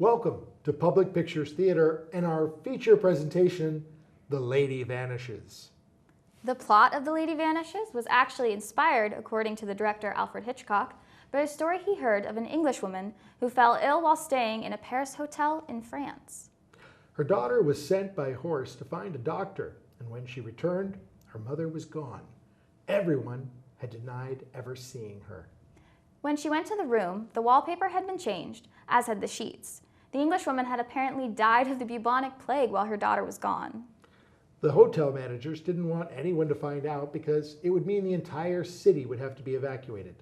Welcome to Public Pictures Theater and our feature presentation, The Lady Vanishes. The plot of The Lady Vanishes was actually inspired, according to the director Alfred Hitchcock, by a story he heard of an Englishwoman who fell ill while staying in a Paris hotel in France. Her daughter was sent by horse to find a doctor, and when she returned, her mother was gone. Everyone had denied ever seeing her. When she went to the room, the wallpaper had been changed, as had the sheets. The Englishwoman had apparently died of the bubonic plague while her daughter was gone. The hotel managers didn't want anyone to find out because it would mean the entire city would have to be evacuated.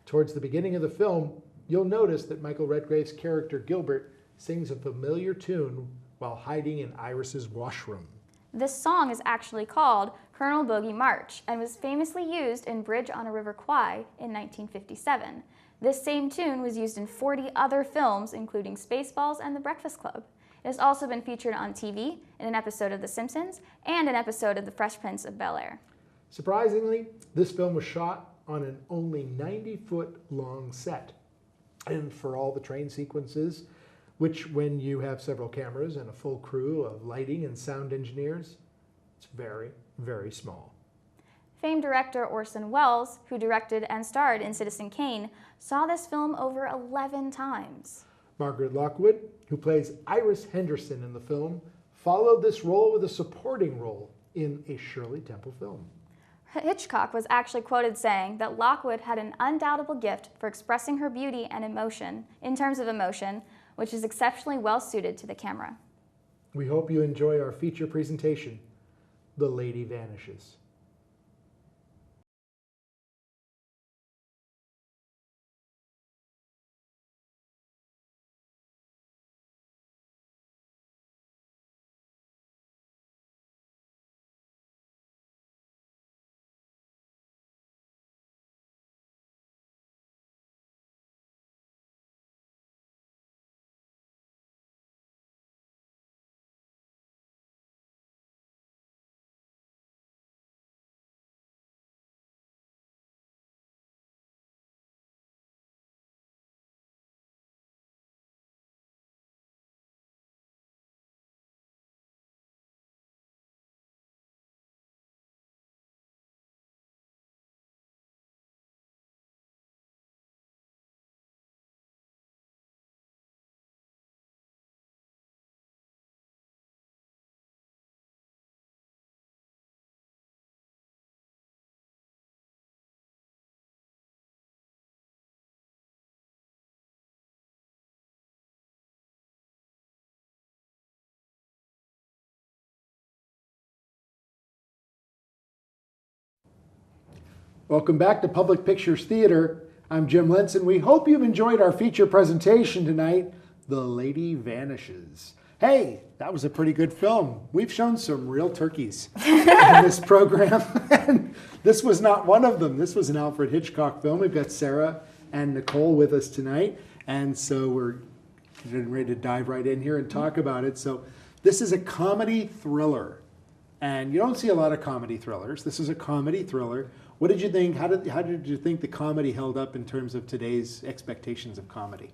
Towards the beginning of the film, you'll notice that Michael Redgrave's character Gilbert sings a familiar tune while hiding in Iris's washroom. This song is actually called Colonel Bogey March and was famously used in Bridge on a River Kwai in 1957. This same tune was used in 40 other films, including Spaceballs and The Breakfast Club. It has also been featured on TV in an episode of The Simpsons and an episode of The Fresh Prince of Bel-Air. Surprisingly, this film was shot on an only 90-foot long set. And for all the train sequences, which when you have several cameras and a full crew of lighting and sound engineers, it's very, very small. Famed director Orson Welles, who directed and starred in Citizen Kane, saw this film over 11 times. Margaret Lockwood, who plays Iris Henderson in the film, followed this role with a supporting role in a Shirley Temple film. Hitchcock was actually quoted saying that Lockwood had an undoubtable gift for expressing her beauty and emotion, in terms of emotion, which is exceptionally well suited to the camera. We hope you enjoy our feature presentation, The Lady Vanishes. Welcome back to Public Pictures Theater. I'm Jim Lenze, and we hope you've enjoyed our feature presentation tonight, The Lady Vanishes. Hey, that was a pretty good film. We've shown some real turkeys in this program, and this was not one of them. This was an Alfred Hitchcock film. We've got Sarah and Nicole with us tonight, and so we're getting ready to dive right in here and talk about it. So this is a comedy thriller, and you don't see a lot of comedy thrillers. This is a comedy thriller. What did you think? How did you think the comedy held up in terms of today's expectations of comedy?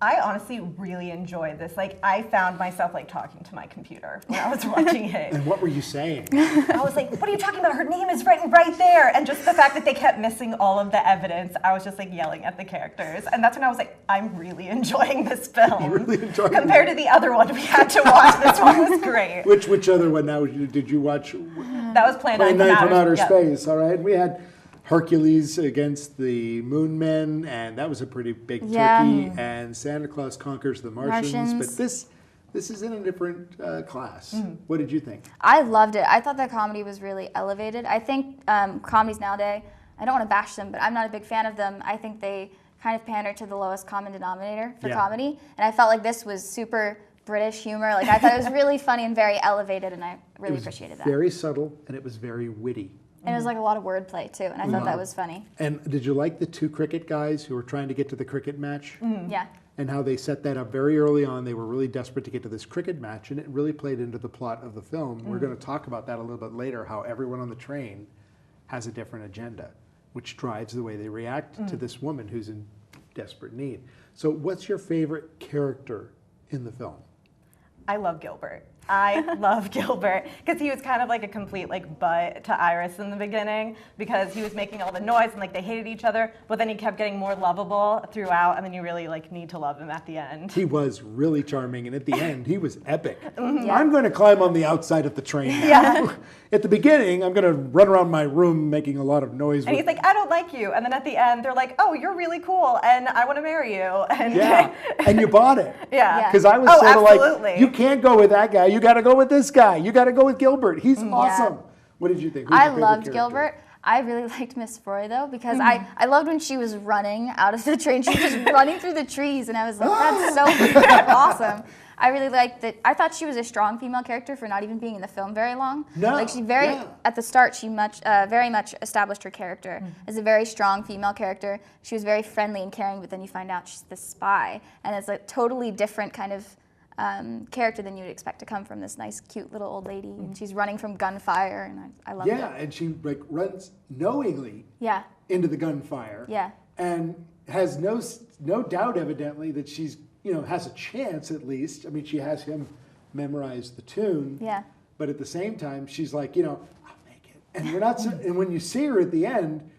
I honestly really enjoyed this. Like, I found myself like talking to my computer when I was watching it. And what were you saying? I was like, what are you talking about? Her name is written right there. And just the fact that they kept missing all of the evidence, I was just like yelling at the characters. And that's when I was like, I'm really enjoying this film. You really enjoyed it? Compared to the other one we had to watch, this one was great. Which other one now did you watch? That was Plan 9 from Outer Yep. Space, all right? We had Hercules against the Moon Men, and that was a pretty big turkey, and Santa Claus Conquers the Martians. But this is in a different class. What did you think? I loved it. I thought that comedy was really elevated. I think comedies nowadays, I don't want to bash them, but I'm not a big fan of them. I think they kind of pander to the lowest common denominator for comedy, and I felt like this was super British humor. Like, I thought it was really funny and very elevated, and I really appreciated that. Very subtle, and it was very witty. And it was like a lot of wordplay too, and I thought that was funny. And did you like the two cricket guys who were trying to get to the cricket match? Yeah. And how they set that up very early on. They were really desperate to get to this cricket match, and it really played into the plot of the film. We're going to talk about that a little bit later, how everyone on the train has a different agenda, which drives the way they react to this woman who's in desperate need. So what's your favorite character in the film? I love Gilbert. I love Gilbert because he was kind of like a complete like butt to Iris in the beginning because he was making all the noise and like they hated each other, but then he kept getting more lovable throughout, and then you really like need to love him at the end. He was really charming, and at the end, he was epic. Yeah. I'm going to climb on the outside of the train now. Yeah. At the beginning, I'm going to run around my room making a lot of noise. And he's like, I don't like you. And then at the end, they're like, oh, you're really cool, and I want to marry you. And yeah, and you bought it. yeah. Because I was Oh, sort of absolutely. like, you can't go with that guy. You got to go with this guy. You got to go with Gilbert. He's awesome. What did you think? Who's your I favorite loved character? Gilbert. I really liked Miss Froy though because I loved when she was running out of the train. She was just running through the trees, and I was like, that's so awesome. I really liked that. I thought she was a strong female character for not even being in the film very long. No, like yeah. at the start, she very much established her character as a very strong female character. She was very friendly and caring, but then you find out she's the spy, and it's a totally different kind of character than you'd expect to come from this nice, cute little old lady, and she's running from gunfire, and I love it. Yeah, and she like runs knowingly Yeah, into the gunfire. yeah, And has no doubt, evidently, that she's has a chance at least. I mean, she has him memorize the tune. yeah. But at the same time, she's like, I'll make it. And we're not. And when you see her at the end,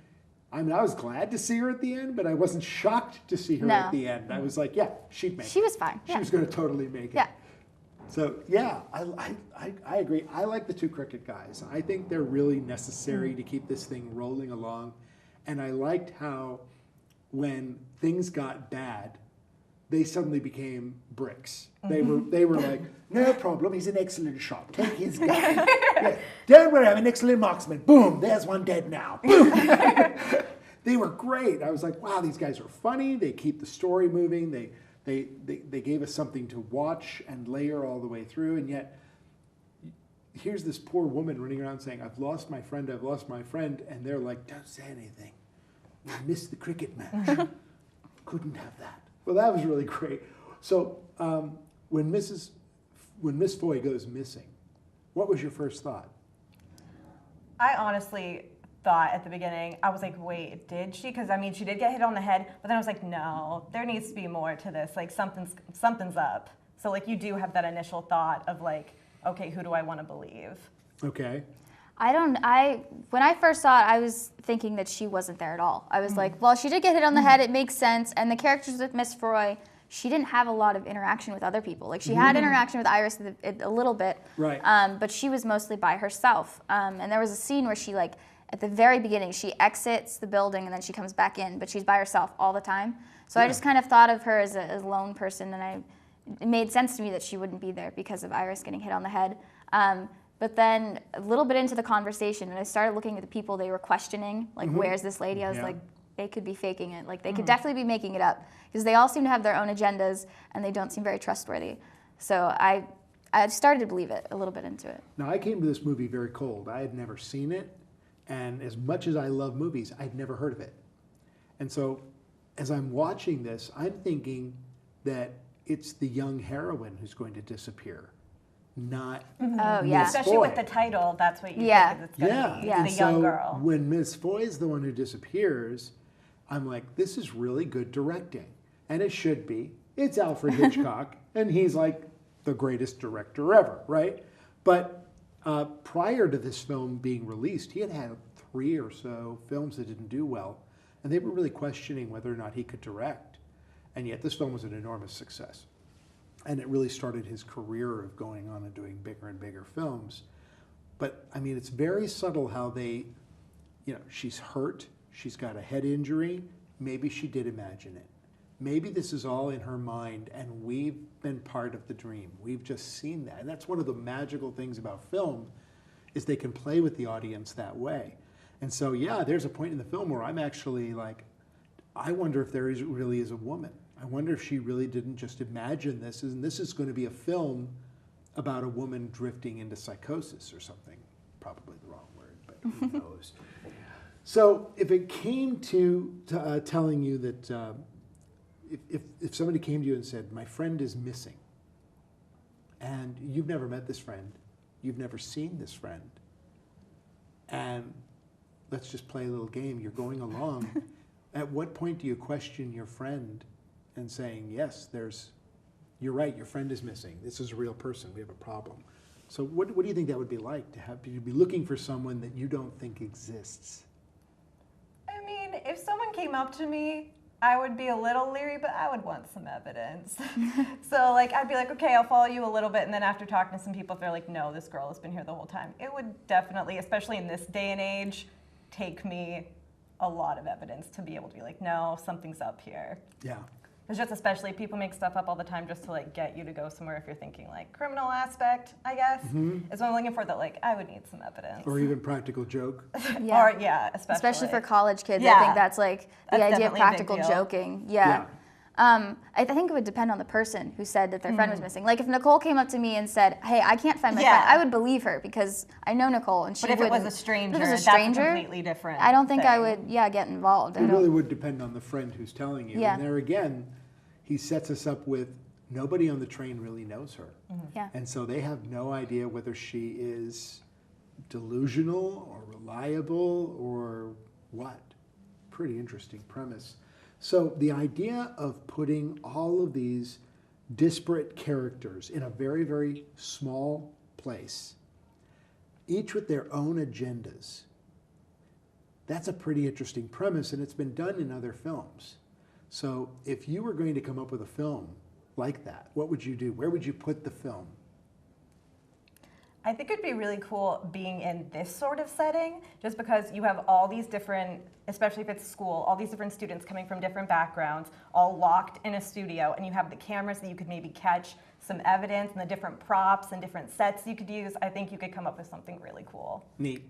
I mean, I was glad to see her at the end, but I wasn't shocked to see her No. at the end. I was like, yeah, she'd make it. She was fine. She Yeah. was going to totally make it. Yeah. So yeah, I agree. I like the two cricket guys. I think they're really necessary to keep this thing rolling along. And I liked how when things got bad, they suddenly became bricks. They were like, no problem, he's an excellent shot. Take his gun. Yeah, don't worry, I'm an excellent marksman. Boom, there's one dead now. Boom. They were great. I was like, wow, these guys are funny. They keep the story moving. They gave us something to watch and layer all the way through. And yet, here's this poor woman running around saying, I've lost my friend, I've lost my friend. And they're like, don't say anything. We missed the cricket match. Couldn't have that. Well, that was really great. So when Miss Foy goes missing, what was your first thought? I honestly thought at the beginning, I was like, wait, did she? Because I mean, she did get hit on the head, but then I was like, no, there needs to be more to this. Like something's up. So like you do have that initial thought of like, okay, who do I want to believe? Okay. When I first saw it, I was thinking that she wasn't there at all. I was like, well, she did get hit on the head, it makes sense. And the characters with Miss Froy, she didn't have a lot of interaction with other people. Like she had interaction with Iris a little bit, Right. But she was mostly by herself. And there was a scene where she at the very beginning, she exits the building and then she comes back in, but she's by herself all the time. So I just kind of thought of her as a lone person, and it made sense to me that she wouldn't be there because of Iris getting hit on the head. But then a little bit into the conversation, when I started looking at the people they were questioning, like, where's this lady? I was like, they could be faking it. Like, they could definitely be making it up. Because they all seem to have their own agendas, and they don't seem very trustworthy. So I started to believe it a little bit into it. Now, I came to this movie very cold. I had never seen it. And as much as I love movies, I'd never heard of it. And so as I'm watching this, I'm thinking that it's the young heroine who's going to disappear, not Oh, yeah. Miss Especially Foy. with the title, that's what you Yeah. think it's going to be. Yeah. The So young girl. when Miss Foy is the one who disappears, I'm like, this is really good directing. And it should be. It's Alfred Hitchcock, and he's like the greatest director ever, right? But prior to this film being released, he had had 3 or so films that didn't do well, and they were really questioning whether or not he could direct. And yet this film was an enormous success. And it really started his career of going on and doing bigger and bigger films. But I mean, it's very subtle how they, she's hurt, she's got a head injury, maybe she did imagine it. Maybe this is all in her mind and we've been part of the dream. We've just seen that. And that's one of the magical things about film, is they can play with the audience that way. And so, yeah, there's a point in the film where I'm actually like, I wonder if there really is a woman. I wonder if she really didn't just imagine this, and this is going to be a film about a woman drifting into psychosis or something. Probably the wrong word, but who knows. So if it came to telling you that if somebody came to you and said, my friend is missing, and you've never met this friend, you've never seen this friend, and let's just play a little game, you're going along, at what point do you question your friend and saying, yes, there's you're right, your friend is missing. This is a real person. We have a problem. So what do you think that would be like to be looking for someone that you don't think exists? I mean, if someone came up to me, I would be a little leery, but I would want some evidence. So like, I'd be like, okay, I'll follow you a little bit. And then after talking to some people, if they're like, no, this girl has been here the whole time, it would definitely, especially in this day and age, take me a lot of evidence to be able to be like, no, something's up here. Yeah. It's just especially people make stuff up all the time just to like get you to go somewhere if you're thinking like criminal aspect, I guess. Is what I'm looking for, that like I would need some evidence. Or even practical joke. Yeah. Or especially for college kids. Yeah. I think that's like the That's idea of definitely a big practical deal. joking. Yeah. I think it would depend on the person who said that their friend was missing. Like if Nicole came up to me and said, "Hey, I can't find my friend," I would believe her because I know Nicole and she But if it wouldn't. was a stranger, If it was a that's stranger, completely different. I don't think I thing. would. Yeah, get involved. It really would depend on the friend who's telling you. Yeah. And there again, he sets us up with nobody on the train really knows her. Yeah. And so they have no idea whether she is delusional or reliable or what. Pretty interesting premise. So the idea of putting all of these disparate characters in a very, very small place, each with their own agendas, that's a pretty interesting premise, and it's been done in other films. So if you were going to come up with a film like that, what would you do? Where would you put the film? I think it'd be really cool being in this sort of setting, just because you have all these different, especially if it's school, all these different students coming from different backgrounds, all locked in a studio, and you have the cameras that you could maybe catch some evidence and the different props and different sets you could use. I think you could come up with something really cool. Neat.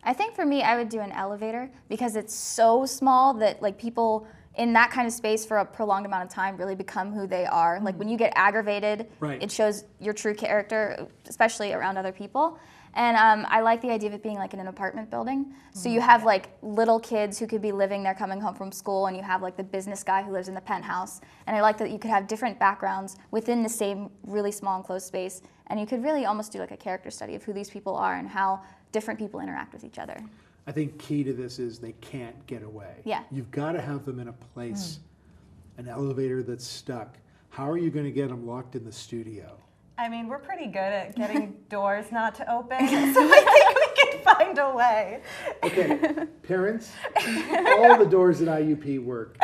I think for me, I would do an elevator because it's so small that like people in that kind of space for a prolonged amount of time really become who they are. Like when you get aggravated, Right. it shows your true character, especially around other people. And I like the idea of it being like in an apartment building. So you have like little kids who could be living there coming home from school, and you have like the business guy who lives in the penthouse. And I like that you could have different backgrounds within the same really small enclosed space. And you could really almost do like a character study of who these people are and how different people interact with each other. I think key to this is they can't get away. Yeah. You've got to have them in a place, an elevator that's stuck. How are you going to get them locked in the studio? I mean, we're pretty good at getting doors not to open, so I think we can find a way. Okay, parents, all the doors at IUP work.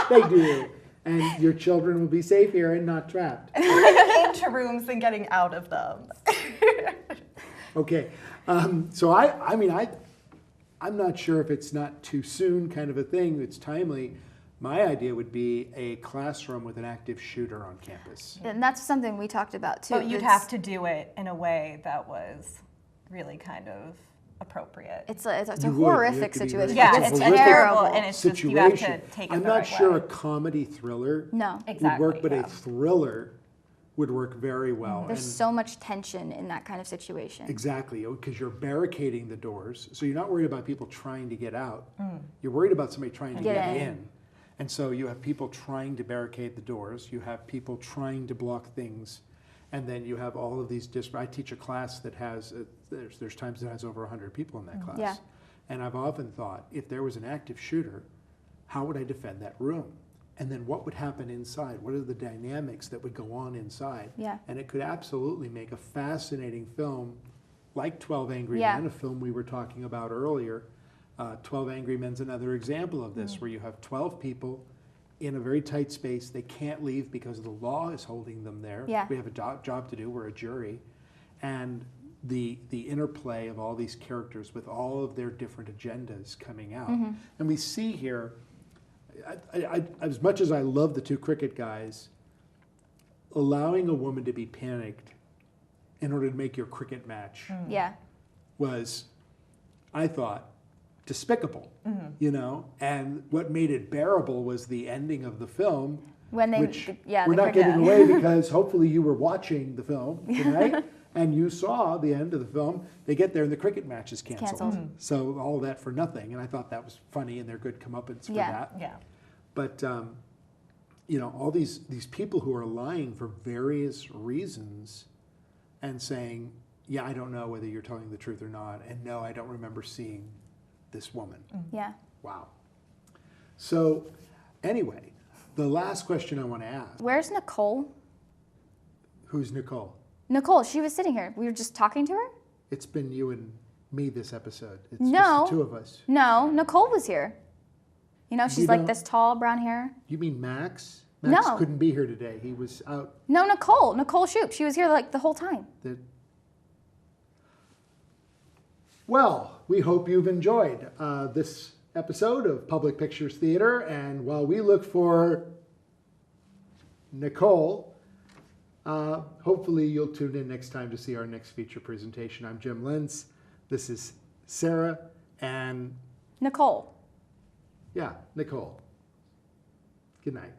They do. And your children will be safe here and not trapped. Into rooms and getting out of them. Okay, so I'm not sure if it's not too soon kind of a thing, it's timely. My idea would be a classroom with an active shooter on campus. And that's something we talked about too. But you'd have to do it in a way that was really kind of appropriate. It's a You would. You horrific have to be situation. very- Yeah, It's it's a horrific terrible, and it's just you have to situation. take it I'm the not right sure way. a comedy thriller No. Exactly, would work, but yeah. a thriller would work very well. There's And so much tension in that kind of situation. exactly, because you're barricading the doors, so you're not worried about people trying to get out. You're worried about somebody trying to Get get in. in. And so you have people trying to barricade the doors, you have people trying to block things, and then you have all of these I teach a class that has, there's times it has over 100 people in that class. Yeah. And I've often thought, if there was an active shooter, how would I defend that room? And then what would happen inside? What are the dynamics that would go on inside? Yeah. And it could absolutely make a fascinating film like 12 Angry Yeah. Men, a film we were talking about earlier. 12 Angry Men's another example of this, where you have 12 people in a very tight space. They can't leave because the law is holding them there. Yeah. We have a job to do. We're a jury. And the interplay of all these characters with all of their different agendas coming out. And we see here, as much as I love the two cricket guys, allowing a woman to be panicked in order to make your cricket match Yeah. was, I thought, despicable, you know? And what made it bearable was the ending of the film, When they, which yeah, we're the not cricket- giving away because hopefully you were watching the film tonight and you saw the end of the film. They get there and the cricket match is canceled. Canceled. So all of that for nothing. And I thought that was funny and they're good comeuppance for Yeah. that. Yeah. But, you know, all these people who are lying for various reasons and saying, yeah, I don't know whether you're telling the truth or not, and no, I don't remember seeing this woman. Yeah. Wow. So anyway, the last question I want to ask. Where's Nicole? Who's Nicole? Nicole, she was sitting here. We were just talking to her? It's been you and me this episode. It's No. just the two of us. No, Nicole was here. You know, she's You like don't- this tall, brown hair. You mean Max? Max No. couldn't be here today. He was out. No, Nicole Shoop. She was here like the whole time. Well, we hope you've enjoyed this episode of Public Pictures Theater. And while we look for Nicole, hopefully you'll tune in next time to see our next feature presentation. I'm Jim Lenze. This is Sarah and Nicole. Nicole. Good night.